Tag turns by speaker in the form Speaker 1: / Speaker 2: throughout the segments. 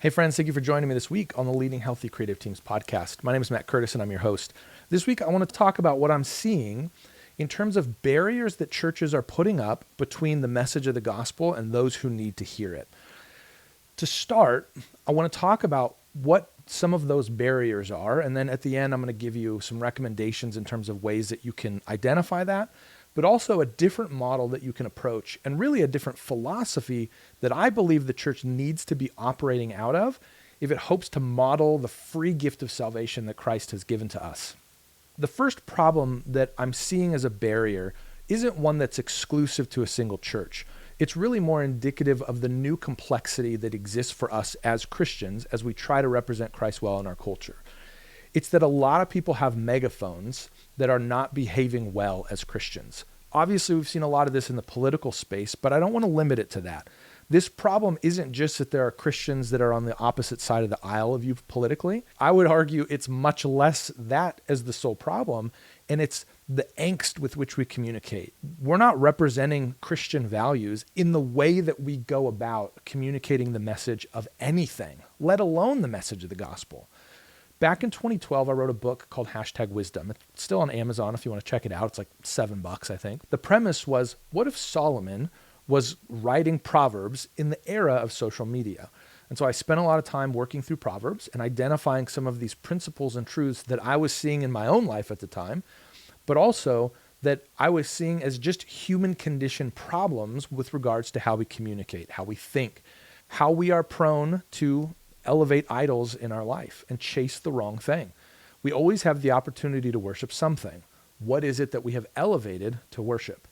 Speaker 1: Hey friends, thank you for joining me this week on the Leading Healthy Creative Teams podcast. My name is Matt Curtis and I'm your host. This week I want to talk about what I'm seeing in terms of barriers that churches are putting up between the message of the gospel and those who need to hear it. To start, I want to talk about what some of those barriers are, and then at the end I'm going to give you some recommendations in terms of ways that you can identify that, but also a different model that you can approach and really a different philosophy that I believe the church needs to be operating out of if it hopes to model the free gift of salvation that Christ has given to us. The first problem that I'm seeing as a barrier isn't one that's exclusive to a single church. It's really more indicative of the new complexity that exists for us as Christians as we try to represent Christ well in our culture. It's that a lot of people have megaphones that are not behaving well as Christians. Obviously, we've seen a lot of this in the political space, but I don't want to limit it to that. This problem isn't just that there are Christians that are on the opposite side of the aisle of you politically. I would argue it's much less that as the sole problem, and it's the angst with which we communicate. We're not representing Christian values in the way that we go about communicating the message of anything, let alone the message of the gospel. Back in 2012, I wrote a book called #Wisdom. It's still on Amazon if you want to check it out. It's like $7, I think. The premise was, what if Solomon was writing Proverbs in the era of social media? And so I spent a lot of time working through Proverbs and identifying some of these principles and truths that I was seeing in my own life at the time, but also that I was seeing as just human condition problems with regards to how we communicate, how we think, how we are prone to elevate idols in our life and chase the wrong thing. We always have the opportunity to worship something. What is it that we have elevated to worship?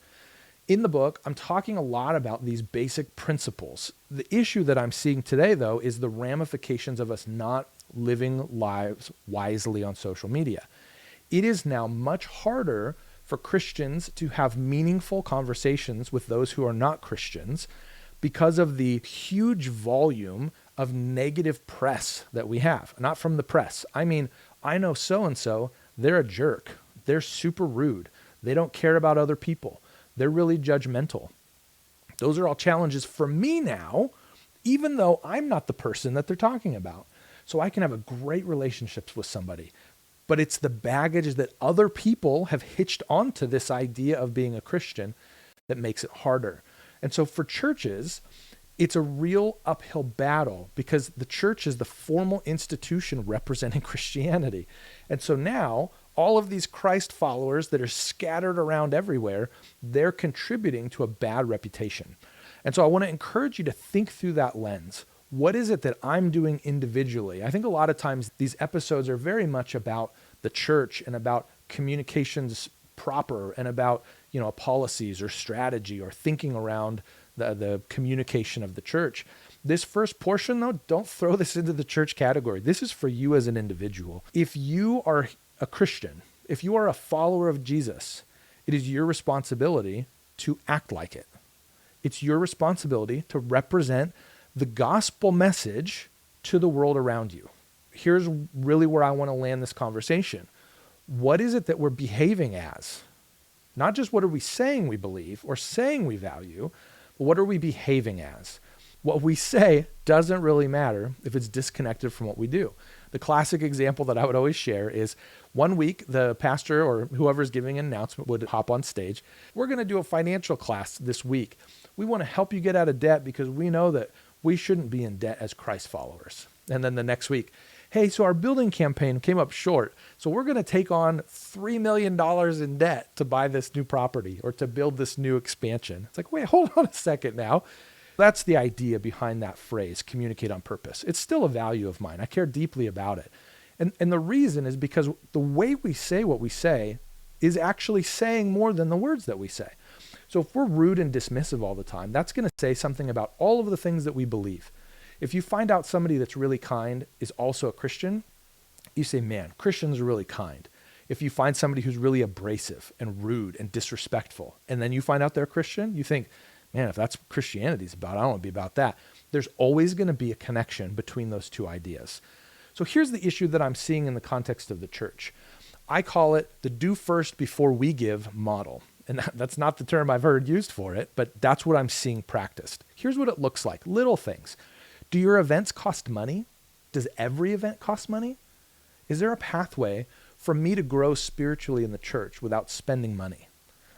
Speaker 1: In the book, I'm talking a lot about these basic principles. The issue that I'm seeing today, though, is the ramifications of us not living lives wisely on social media. It is now much harder for Christians to have meaningful conversations with those who are not Christians because of the huge volume of negative press that we have. Not from the press. I mean, I know so-and-so, they're a jerk. They're super rude. They don't care about other people. They're really judgmental. Those are all challenges for me now, even though I'm not the person that they're talking about. So I can have a great relationships with somebody. But it's the baggage that other people have hitched onto this idea of being a Christian that makes it harder. And so for churches, it's a real uphill battle because the church is the formal institution representing Christianity. And so now all of these Christ followers that are scattered around everywhere, they're contributing to a bad reputation. And so I want to encourage you to think through that lens. What is it that I'm doing individually? I think a lot of times these episodes are very much about the church and about communications proper and about, policies or strategy or thinking around the communication of the church. This first portion, though, don't throw this into the church category. This is for you as an individual. If you are a Christian, if you are a follower of Jesus, it is your responsibility to act like it. It's your responsibility to represent the gospel message to the world around you. Here's really where I want to land this conversation. What is it that we're behaving as? Not just what are we saying we believe or saying we value, but what are we behaving as? What we say doesn't really matter if it's disconnected from what we do. The classic example that I would always share is one week, the pastor or whoever's giving an announcement would hop on stage. We're going to do a financial class this week. We want to help you get out of debt because we know that we shouldn't be in debt as Christ followers. And then the next week, hey, so our building campaign came up short. So we're going to take on $3 million in debt to buy this new property or to build this new expansion. It's like, wait, hold on a second now. That's the idea behind that phrase, communicate on purpose. It's still a value of mine. I care deeply about it. And the reason is because the way we say what we say is actually saying more than the words that we say. So if we're rude and dismissive all the time, that's going to say something about all of the things that we believe. If you find out somebody that's really kind is also a Christian, you say, man, Christians are really kind. If you find somebody who's really abrasive and rude and disrespectful, and then you find out they're Christian, you think, man, if that's what Christianity's about, I don't want to be about that. There's always going to be a connection between those two ideas. So here's the issue that I'm seeing in the context of the church. I call it the do first before we give model. And that's not the term I've heard used for it, but that's what I'm seeing practiced. Here's what it looks like. Little things. Do your events cost money? Does every event cost money? Is there a pathway for me to grow spiritually in the church without spending money?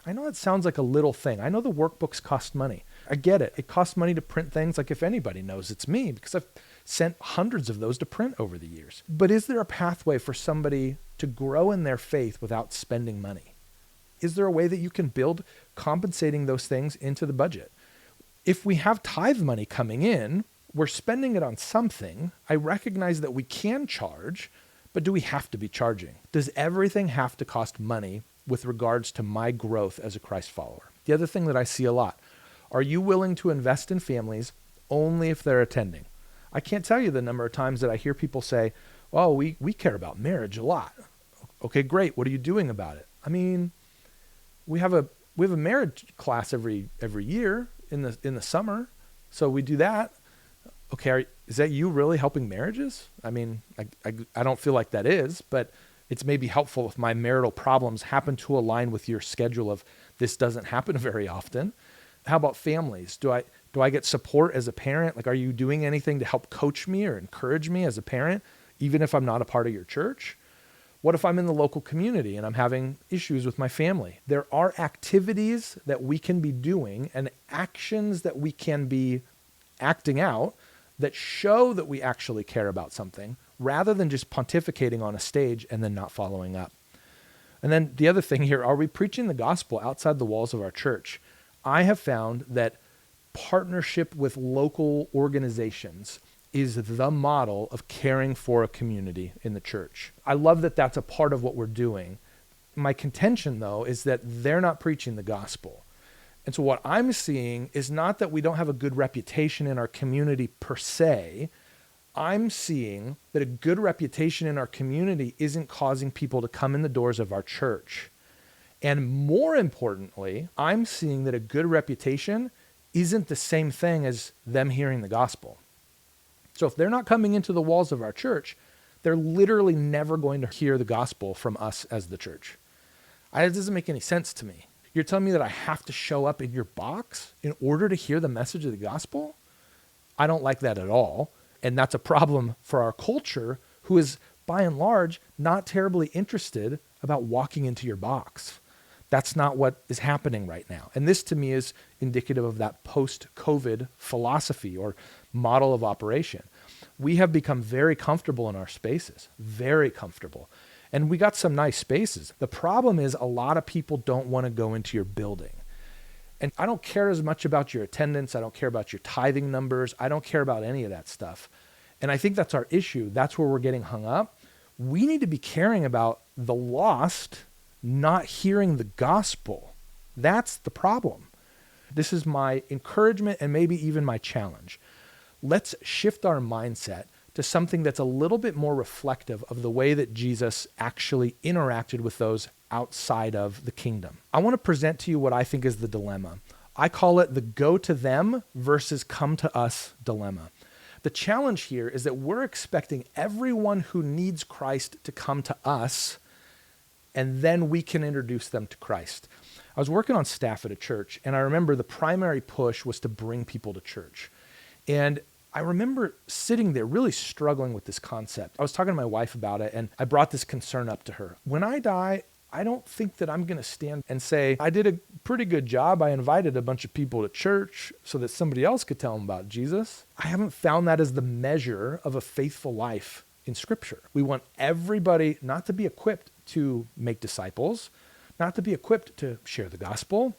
Speaker 1: I know it sounds like a little thing. I know the workbooks cost money. I get it. It costs money to print things. Like, if anybody knows, it's me, because I've sent hundreds of those to print over the years. But is there a pathway for somebody to grow in their faith without spending money? Is there a way that you can build compensating those things into the budget? If we have tithe money coming in, we're spending it on something. I recognize that we can charge, but do we have to be charging? Does everything have to cost money with regards to my growth as a Christ follower? The other thing that I see a lot, are you willing to invest in families only if they're attending? I can't tell you the number of times that I hear people say, oh, we care about marriage a lot. Okay, great. What are you doing about it? I mean, we have a marriage class every year in the summer. So we do that. Okay, is that you really helping marriages? I mean, I don't feel like that is, but it's maybe helpful if my marital problems happen to align with your schedule of this doesn't happen very often. How about families? Do I get support as a parent? Like, are you doing anything to help coach me or encourage me as a parent, even if I'm not a part of your church? What if I'm in the local community and I'm having issues with my family? There are activities that we can be doing and actions that we can be acting out that show that we actually care about something, rather than just pontificating on a stage and then not following up. And then the other thing here, are we preaching the gospel outside the walls of our church? I have found that partnership with local organizations is the model of caring for a community in the church. I love that that's a part of what we're doing. My contention, though, is that they're not preaching the gospel. And so what I'm seeing is not that we don't have a good reputation in our community per se. I'm seeing that a good reputation in our community isn't causing people to come in the doors of our church. And more importantly, I'm seeing that a good reputation isn't the same thing as them hearing the gospel. So if they're not coming into the walls of our church, they're literally never going to hear the gospel from us as the church. It doesn't make any sense to me. You're telling me that I have to show up in your box in order to hear the message of the gospel? I don't like that at all. And that's a problem for our culture, who is, by and large, not terribly interested about walking into your box. That's not what is happening right now. And this, to me, is indicative of that post-COVID philosophy or model of operation. We have become very comfortable in our spaces, very comfortable. And we got some nice spaces. The problem is a lot of people don't want to go into your building. And I don't care as much about your attendance. I don't care about your tithing numbers. I don't care about any of that stuff. And I think that's our issue. That's where we're getting hung up. We need to be caring about the lost not hearing the gospel. That's the problem. This is my encouragement and maybe even my challenge. Let's shift our mindset to something that's a little bit more reflective of the way that Jesus actually interacted with those outside of the kingdom. I want to present to you what I think is the dilemma. I call it the go to them versus come to us dilemma. The challenge here is that we're expecting everyone who needs Christ to come to us, and then we can introduce them to Christ. I was working on staff at a church, and I remember the primary push was to bring people to church. And I remember sitting there really struggling with this concept. I was talking to my wife about it, and I brought this concern up to her. When I die, I don't think that I'm going to stand and say, I did a pretty good job. I invited a bunch of people to church so that somebody else could tell them about Jesus. I haven't found that as the measure of a faithful life in Scripture. We want everybody not to be equipped to make disciples, not to be equipped to share the gospel,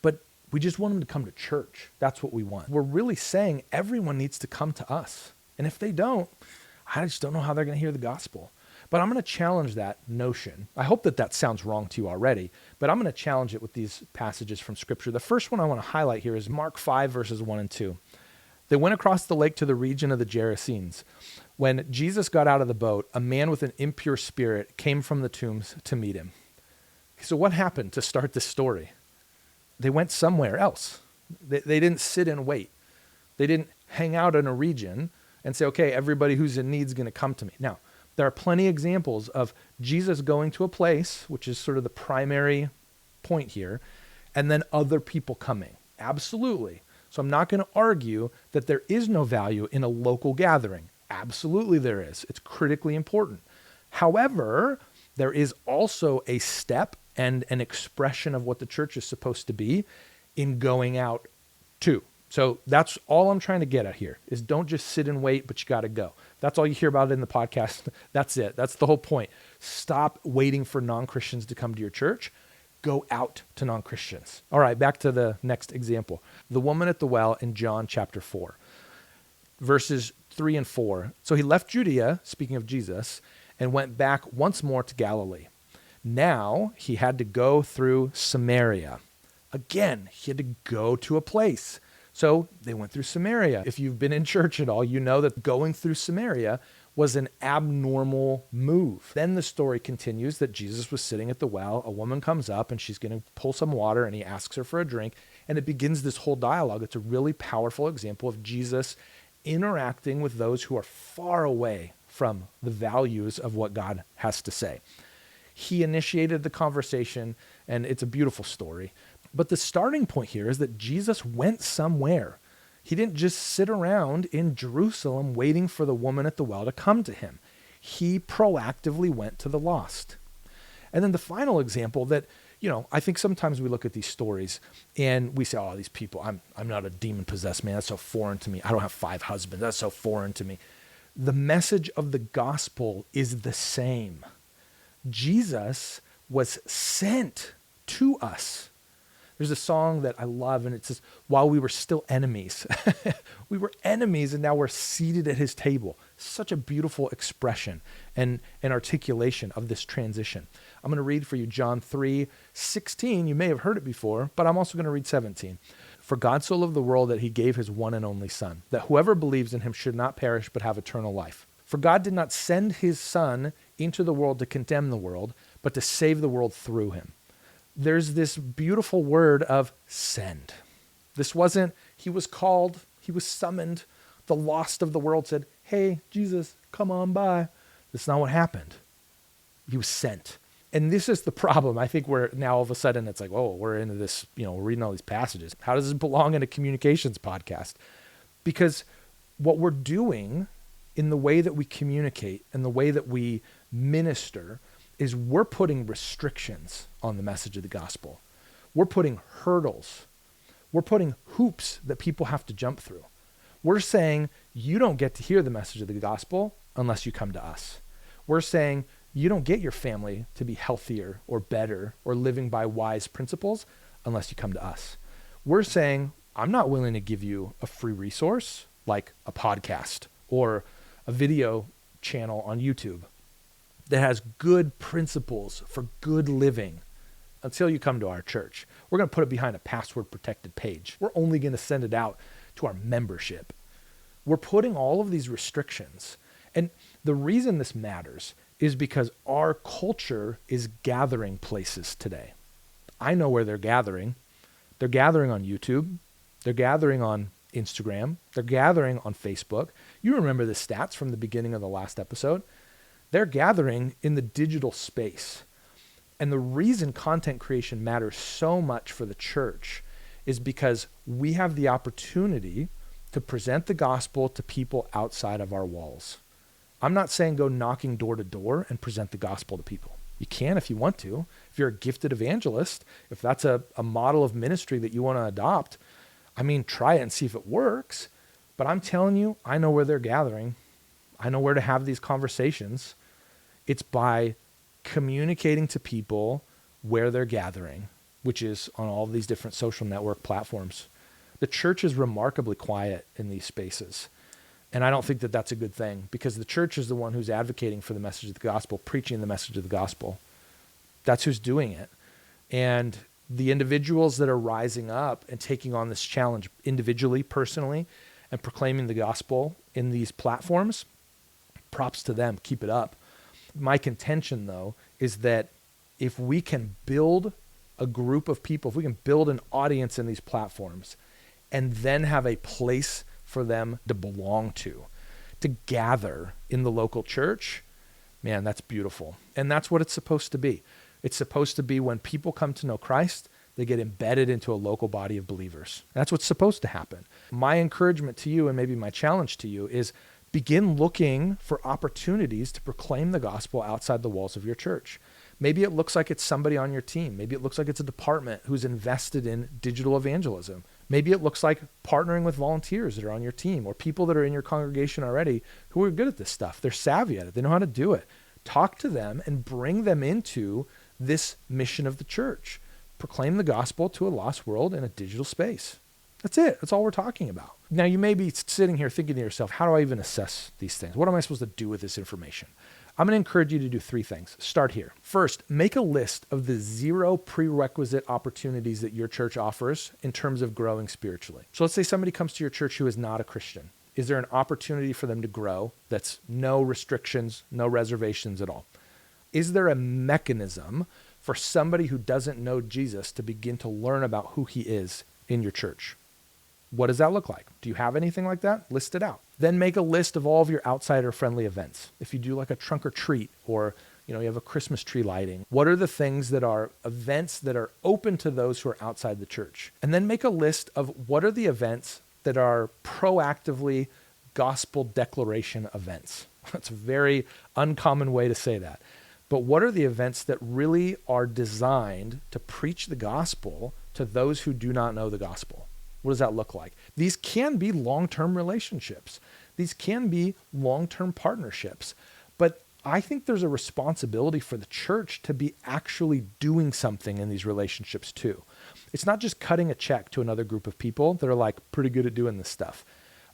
Speaker 1: but we just want them to come to church. That's what we want. We're really saying everyone needs to come to us. And if they don't, I just don't know how they're going to hear the gospel. But I'm going to challenge that notion. I hope that sounds wrong to you already, but I'm going to challenge it with these passages from Scripture. The first one I want to highlight here is Mark 5, verses 1 and 2. They went across the lake to the region of the Gerasenes. When Jesus got out of the boat, a man with an impure spirit came from the tombs to meet him. So what happened to start this story? They went somewhere else. They didn't sit and wait. They didn't hang out in a region and say, okay, everybody who's in need is going to come to me. Now, there are plenty of examples of Jesus going to a place, which is sort of the primary point here, and then other people coming. Absolutely. So I'm not going to argue that there is no value in a local gathering. Absolutely there is. It's critically important. However, there is also a step and an expression of what the church is supposed to be in going out too. So that's all I'm trying to get at here is don't just sit and wait, but you got to go. That's all you hear about in the podcast. That's it. That's the whole point. Stop waiting for non-Christians to come to your church. Go out to non-Christians. All right, back to the next example. The woman at the well in John chapter 4, verses 3 and 4. So he left Judea, speaking of Jesus, and went back once more to Galilee. Now he had to go through Samaria. Again, he had to go to a place. So they went through Samaria. If you've been in church at all, you know that going through Samaria was an abnormal move. Then the story continues that Jesus was sitting at the well. A woman comes up and she's going to pull some water and he asks her for a drink. And it begins this whole dialogue. It's a really powerful example of Jesus interacting with those who are far away from the values of what God has to say. He initiated the conversation, and it's a beautiful story. But the starting point here is that Jesus went somewhere. He didn't just sit around in Jerusalem waiting for the woman at the well to come to him. He proactively went to the lost. And then the final example that, I think sometimes we look at these stories and we say, oh, these people, I'm not a demon-possessed man. That's so foreign to me. I don't have 5 husbands. That's so foreign to me. The message of the gospel is the same. Jesus was sent to us. There's a song that I love, and it says, while we were still enemies. We were enemies, and now we're seated at his table. Such a beautiful expression and articulation of this transition. I'm going to read for you John 3:16. You may have heard it before, but I'm also going to read 17. For God so loved the world that he gave his one and only Son, that whoever believes in him should not perish but have eternal life. For God did not send his Son into the world to condemn the world, but to save the world through him. There's this beautiful word of send. This wasn't, he was called, he was summoned. The lost of the world said, hey, Jesus, come on by. That's not what happened. He was sent. And this is the problem. I think we're now all of a sudden it's like, oh, we're into this, we're reading all these passages. How does this belong in a communications podcast? Because what we're doing in the way that we communicate and the way that we minister is we're putting restrictions on the message of the gospel. We're putting hurdles. We're putting hoops that people have to jump through. We're saying you don't get to hear the message of the gospel unless you come to us. We're saying you don't get your family to be healthier or better or living by wise principles unless you come to us. We're saying I'm not willing to give you a free resource like a podcast or a video channel on YouTube that has good principles for good living until you come to our church. We're going to put it behind a password protected page. We're only going to send it out to our membership. We're putting all of these restrictions. And the reason this matters is because our culture is gathering places today. I know where they're gathering. They're gathering on YouTube. They're gathering on Instagram. They're gathering on Facebook. You remember the stats from the beginning of the last episode. They're gathering in the digital space. And the reason content creation matters so much for the church is because we have the opportunity to present the gospel to people outside of our walls. I'm not saying go knocking door to door and present the gospel to people. You can if you want to. If you're a gifted evangelist, if that's a model of ministry that you want to adopt, try it and see if it works. But I'm telling you, I know where they're gathering. I know where to have these conversations. It's by communicating to people where they're gathering, which is on all of these different social network platforms. The church is remarkably quiet in these spaces. And I don't think that that's a good thing because the church is the one who's advocating for the message of the gospel, preaching the message of the gospel. That's who's doing it. And the individuals that are rising up and taking on this challenge individually, personally, and proclaiming the gospel in these platforms, props to them. Keep it up. My contention, though, is that if we can build a group of people, if we can build an audience in these platforms and then have a place for them to belong to gather in the local church, man, that's beautiful. And that's what it's supposed to be. It's supposed to be when people come to know Christ, They get embedded into a local body of believers. That's what's supposed to happen. My encouragement to you, and maybe my challenge to you, is begin looking for opportunities to proclaim the gospel outside the walls of your church. Maybe it looks like it's somebody on your team. Maybe it looks like it's a department who's invested in digital evangelism. Maybe it looks like partnering with volunteers that are on your team or people that are in your congregation already who are good at this stuff. They're savvy at it. They know how to do it. Talk to them and bring them into this mission of the church. Proclaim the gospel to a lost world in a digital space. That's it. That's all we're talking about. Now, you may be sitting here thinking to yourself, how do I even assess these things? What am I supposed to do with this information? I'm going to encourage you to do 3 things. Start here. First, make a list of the 0 prerequisite opportunities that your church offers in terms of growing spiritually. So let's say somebody comes to your church who is not a Christian. Is there an opportunity for them to grow that's no restrictions, no reservations at all? Is there a mechanism for somebody who doesn't know Jesus to begin to learn about who he is in your church? What does that look like? Do you have anything like that? List it out. Then make a list of all of your outsider-friendly events. If you do like a trunk or treat or you have a Christmas tree lighting, what are the things that are events that are open to those who are outside the church? And then make a list of what are the events that are proactively gospel declaration events. That's a very uncommon way to say that. But what are the events that really are designed to preach the gospel to those who do not know the gospel? What does that look like? These can be long-term relationships. These can be long-term partnerships. But I think there's a responsibility for the church to be actually doing something in these relationships too. It's not just cutting a check to another group of people that are like pretty good at doing this stuff.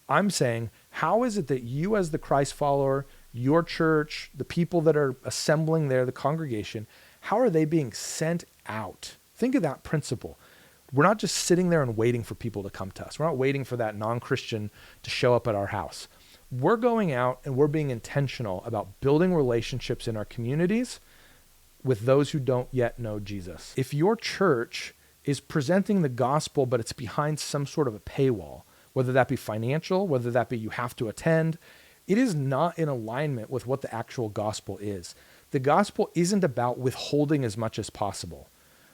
Speaker 1: I'm saying, how is it that you as the Christ follower, your church, the people that are assembling there, the congregation, how are they being sent out? Think of that principle. We're not just sitting there and waiting for people to come to us. We're not waiting for that non-Christian to show up at our house. We're going out and we're being intentional about building relationships in our communities with those who don't yet know Jesus. If your church is presenting the gospel, but it's behind some sort of a paywall, whether that be financial, whether that be you have to attend, it is not in alignment with what the actual gospel is. The gospel isn't about withholding as much as possible.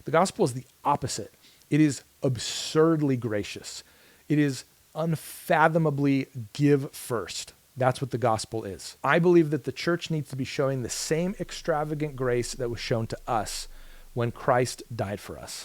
Speaker 1: The gospel is the opposite. It is absurdly gracious. It is unfathomably give first. That's what the gospel is. I believe that the church needs to be showing the same extravagant grace that was shown to us when Christ died for us.